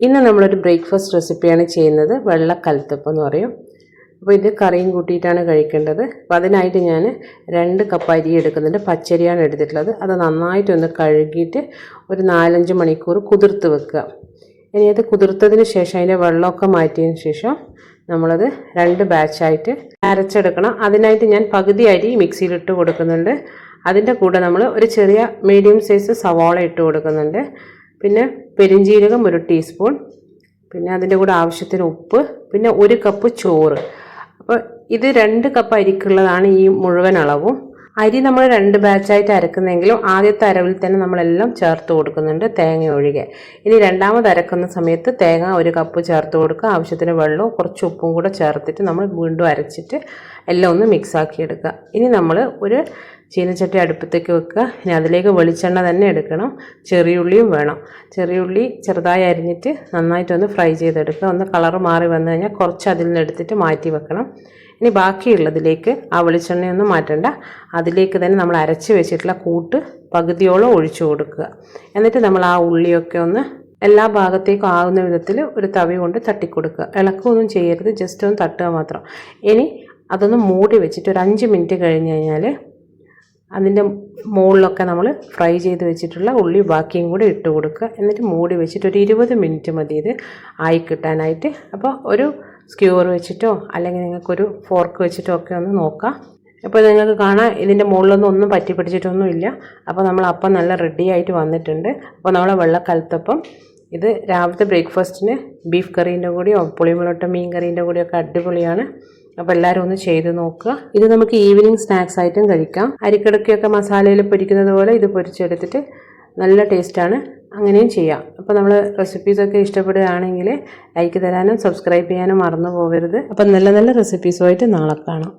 ഇന്ന് നമ്മളൊരു ബ്രേക്ക്ഫാസ്റ്റ് റെസിപ്പിയാണ് ചെയ്യുന്നത്. വെള്ള കൽത്തപ്പം എന്ന് പറയും. അപ്പോൾ ഇത് കറിയും കൂട്ടിയിട്ടാണ് കഴിക്കേണ്ടത്. അപ്പോൾ അതിനായിട്ട് ഞാൻ 2 കപ്പ് അരി എടുക്കുന്നുണ്ട്. പച്ചരിയാണ് എടുത്തിട്ടുള്ളത്. അത് നന്നായിട്ടൊന്ന് കഴുകിയിട്ട് ഒരു 4-5 മണിക്കൂർ കുതിർത്ത് വെക്കുക. ഇനി അത് കുതിർത്തതിന് ശേഷം അതിൻ്റെ വെള്ളമൊക്കെ മാറ്റിയതിന് ശേഷം നമ്മളത് 2 ബാച്ചായിട്ട് അരച്ചെടുക്കണം. അതിനായിട്ട് ഞാൻ പകുതി അരി മിക്സിയിലിട്ട് കൊടുക്കുന്നുണ്ട്. അതിൻ്റെ കൂടെ നമ്മൾ ഒരു ചെറിയ മീഡിയം സൈസ് സവാള ഇട്ട് കൊടുക്കുന്നുണ്ട്. പിന്നെ പെരിഞ്ജീരകം 1 ടീസ്പൂൺ, പിന്നെ അതിൻ്റെ കൂടെ ആവശ്യത്തിന് ഉപ്പ്, പിന്നെ 1 കപ്പ് ചോറ്. അപ്പോൾ ഇത് 2 കപ്പ് അരിക്കുള്ളതാണ് ഈ മുഴുവൻ അളവും. അരി നമ്മൾ 2 ബാച്ചായിട്ട് അരക്കുന്നെങ്കിലും ആദ്യത്തെ അരവിൽ തന്നെ നമ്മളെല്ലാം ചേർത്ത് കൊടുക്കുന്നുണ്ട്, തേങ്ങ ഒഴികെ. ഇനി രണ്ടാമത് അരക്കുന്ന സമയത്ത് തേങ്ങ 1 കപ്പ് ചേർത്ത് കൊടുക്കുക. ആവശ്യത്തിന് വെള്ളവും കുറച്ച് ഉപ്പും കൂടെ ചേർത്തിട്ട് നമ്മൾ വീണ്ടും അരച്ചിട്ട് എല്ലാം ഒന്ന് മിക്സാക്കി എടുക്കുക. ഇനി നമ്മൾ ഒരു ചീനച്ചട്ടി അടുപ്പത്തേക്ക് വെക്കുക. ഇനി അതിലേക്ക് വെളിച്ചെണ്ണ തന്നെ എടുക്കണം. ചെറിയുള്ളിയും വേണം. ചെറിയുള്ളി ചെറുതായി അരിഞ്ഞിട്ട് നന്നായിട്ടൊന്ന് ഫ്രൈ ചെയ്തെടുക്കുക. ഒന്ന് കളറ് മാറി വന്നു കഴിഞ്ഞാൽ കുറച്ച് അതിൽ നിന്ന് എടുത്തിട്ട് മാറ്റി വെക്കണം. ഇനി ബാക്കിയുള്ളതിലേക്ക് ആ വെളിച്ചെണ്ണയൊന്നും മാറ്റണ്ട, അതിലേക്ക് തന്നെ നമ്മൾ അരച്ച് വെച്ചിട്ടുള്ള കൂട്ട് പകുതിയോളം ഒഴിച്ചു കൊടുക്കുക. എന്നിട്ട് നമ്മൾ ആ ഉള്ളിയൊക്കെ ഒന്ന് എല്ലാ ഭാഗത്തേക്കും ആകുന്ന വിധത്തിൽ ഒരു തവി കൊണ്ട് തട്ടിക്കൊടുക്കുക. ഇളക്കുകയൊന്നും ചെയ്യരുത്, ജസ്റ്റ് ഒന്ന് തട്ടുക മാത്രം. ഇനി അതൊന്ന് മൂടി വെച്ചിട്ട് ഒരു 5 മിനിറ്റ് കഴിഞ്ഞ് കഴിഞ്ഞാൽ അതിൻ്റെ മുകളിലൊക്കെ നമ്മൾ ഫ്രൈ ചെയ്ത് വെച്ചിട്ടുള്ള ഉള്ളി ബാക്കിയും കൂടി ഇട്ട് കൊടുക്കുക. എന്നിട്ട് മൂടി വെച്ചിട്ട് ഒരു 20 മിനിറ്റ് മതി ഇത് ആയി കിട്ടാനായിട്ട്. അപ്പോൾ ഒരു സ്ക്യൂർ വെച്ചിട്ടോ അല്ലെങ്കിൽ നിങ്ങൾക്കൊരു ഫോർക്ക് വെച്ചിട്ടോ ഒക്കെ ഒന്ന് നോക്കാം. അപ്പോൾ നിങ്ങൾക്ക് കാണാം ഇതിൻ്റെ മുകളിലൊന്നും പറ്റി പിടിച്ചിട്ടൊന്നുമില്ല. അപ്പോൾ നമ്മൾ അപ്പം നല്ല റെഡി ആയിട്ട് വന്നിട്ടുണ്ട്. അപ്പോൾ നമ്മളെ വെള്ള കൽത്തപ്പം ഇത് രാവിലത്തെ ബ്രേക്ക്ഫാസ്റ്റിന് ബീഫ് കറീൻ്റെ കൂടെയോ പുളിമുളട്ട മീൻ കറീൻ്റെ കൂടെയോ ഒക്കെ അടിപൊളിയാണ്. അപ്പോൾ എല്ലാവരും ഒന്ന് ചെയ്ത് നോക്കുക. ഇത് നമുക്ക് ഈവനിങ് സ്നാക്സ് ആയിട്ടും കഴിക്കാം. അരിക്കടക്കൊക്കെ മസാലയിൽ പൊരിക്കുന്നത് പോലെ ഇത് പൊരിച്ചെടുത്തിട്ട് നല്ല ടേസ്റ്റാണ്, അങ്ങനെയും ചെയ്യാം. അപ്പോൾ നമ്മൾ റെസിപ്പീസൊക്കെ ഇഷ്ടപ്പെടുകയാണെങ്കിൽ ലൈക്ക് തരാനും സബ്സ്ക്രൈബ് ചെയ്യാനും മറന്നു പോകരുത്. അപ്പോൾ നല്ല നല്ല റെസിപ്പീസുമായിട്ട് നാളെ കാണാം.